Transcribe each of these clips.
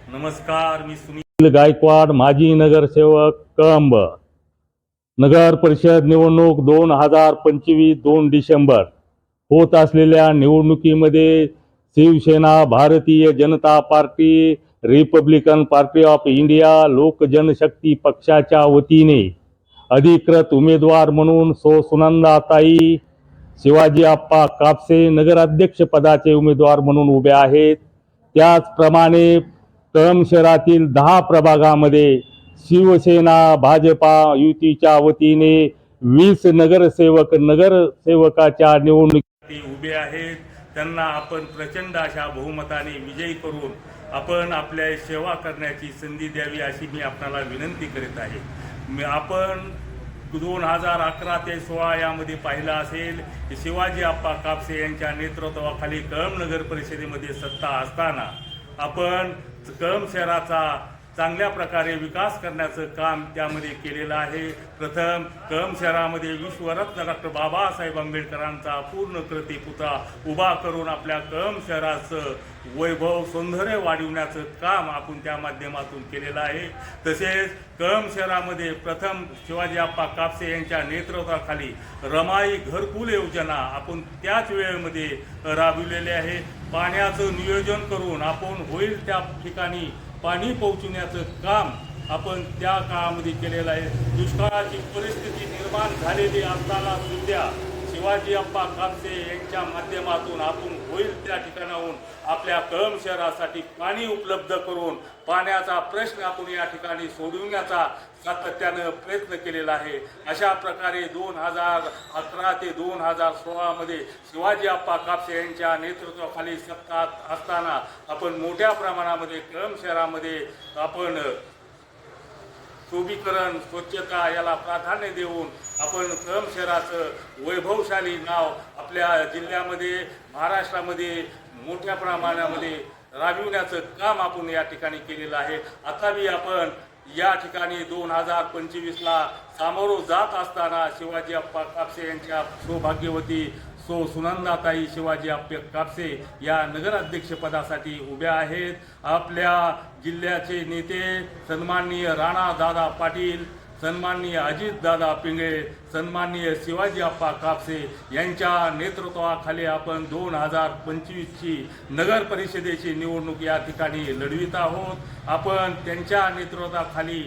नमस्कार, मी सुनील गायकवाड, माजी नगरसेवक कळंब. नगर परिषद निवडणूक 2025 2 डिसेंबर होत असलेल्या निवडणुकीमध्ये Shivsena, Bharatiya Janata Party, Republican Party of India, Lok Janshakti पक्षाच्या वतीने अधिकृत उमेदवार म्हणून सुनंदाताई शिवाजी आप्पा कापसे नगराध्यक्ष पदाचे उमेदवार म्हणून उभे आहेत. त्याचप्रमाणे कळंब शहरातील 10 प्रभागामध्ये शिवसेना भाजपा युतीच्या वतीने 20 नगरसेवकाच्या निवडणुकीसाठी उभे आहेत. त्यांना आपण प्रचंड अशा बहुमताने विजयी करून आपण आपल्या सेवा करण्याची संधी द्यावी अशी मी आपल्याला विनंती करीत आहे. आपण 2011 ते 16 यामध्ये पाहिलं असेल की शिवाजी आप्पा कापसे यांच्या नेतृत्वाखाली कळंब नगर परिषदेमध्ये सत्ता असताना आपण कळंब शहराचा चांगल्या प्रकारे विकास करण्याचं काम त्यामध्ये केलेलं आहे. प्रथम कळंब शहरामध्ये विश्वरत्न डॉक्टर बाबासाहेब आंबेडकरांचा पूर्ण कृतिपुतळा उभा करून आपल्या कळंब शहराचं वैभव सौंदर्य वाढवण्याचं काम आपण त्या माध्यमातून केलेलं आहे. तसेच कळंब शहरामध्ये प्रथम शिवाजी आप्पा कापसे यांच्या नेतृत्वाखाली रमाई घरकुल योजना आपण त्याच वेळेमध्ये राबविलेली आहे. पाण्याचं नियोजन करून आपण होईल त्या ठिकाणी पाणी पोहोचवण्याचं काम आपण त्या काळामध्ये केलेलं आहे. दुष्काळाची परिस्थिती निर्माण झालेली असताना सुद्धा शिवाजी आप्पा कापसे यांच्या माध्यमातून आपण होईल त्या ठिकाणाहून आपल्या कळंब शहरासाठी पाणी उपलब्ध करून पाण्याचा प्रश्न आपण या ठिकाणी सोडविण्याचा सातत्यानं प्रयत्न केलेला आहे. अशा प्रकारे 2011 ते 2016 मध्ये शिवाजी आप्पा कापसे यांच्या नेतृत्वाखाली सत्ता असताना आपण मोठ्या प्रमाणामध्ये कळंब शहरामध्ये आपण शोभीकरण स्वच्छता याला प्राधान्य देऊन आपण कळंब शहराचं वैभवशाली नाव आपल्या जिल्ह्यामध्ये महाराष्ट्रामध्ये मोठ्या प्रमाणामध्ये राबविण्याचं काम आपण या ठिकाणी केलेलं आहे. आताही आपण या ठिकाणी 2025ला सामोरं जात असताना शिवाजी आप्पा कापसे यांच्या सौभाग्यवती सुनंदाताई शिवाजी आप्पा कापसे या नगराध्यक्षपदासाठी उभ्या आहेत. आपल्या जिल्ह्याचे नेते सन्माननीय राणा दादा पाटील, सन्माननीय अजितदादा पिंगळे, सन्माननीय शिवाजी आप्पा कापसे यांच्या नेतृत्वाखाली आपण 2025ची नगर परिषदेची निवडणूक या ठिकाणी लढवित आहोत. आपण त्यांच्या नेतृत्वाखाली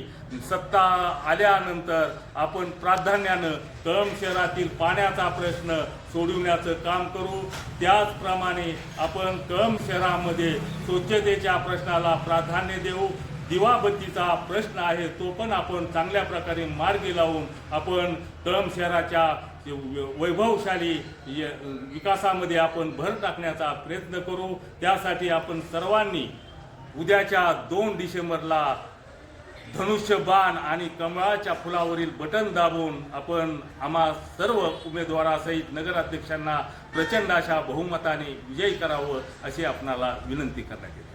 सत्ता आल्यानंतर आपण प्राधान्यानं कळंब शहरातील पाण्याचा प्रश्न सोडविण्याचं काम करू. त्याचप्रमाणे आपण कळंब शहरामध्ये स्वच्छतेच्या प्रश्नाला प्राधान्य देऊ. दिवाबत्तीचा प्रश्न आहे तो पण आपण चांगल्या प्रकारे मार्गी लावून आपण कळंब शहराच्या वैभवशाली विकासामध्ये आपण भर टाकण्याचा प्रयत्न करू. त्यासाठी आपण सर्वांनी उद्याच्या 2 डिसेंबरला धनुष्यबाण आणि कमळाच्या फुलावरील बटन दाबून आपण आम्हा सर्व उमेदवारासहित नगराध्यक्षांना प्रचंड अशा बहुमताने विजयी करावं अशी आपणाला विनंती करण्यात येते.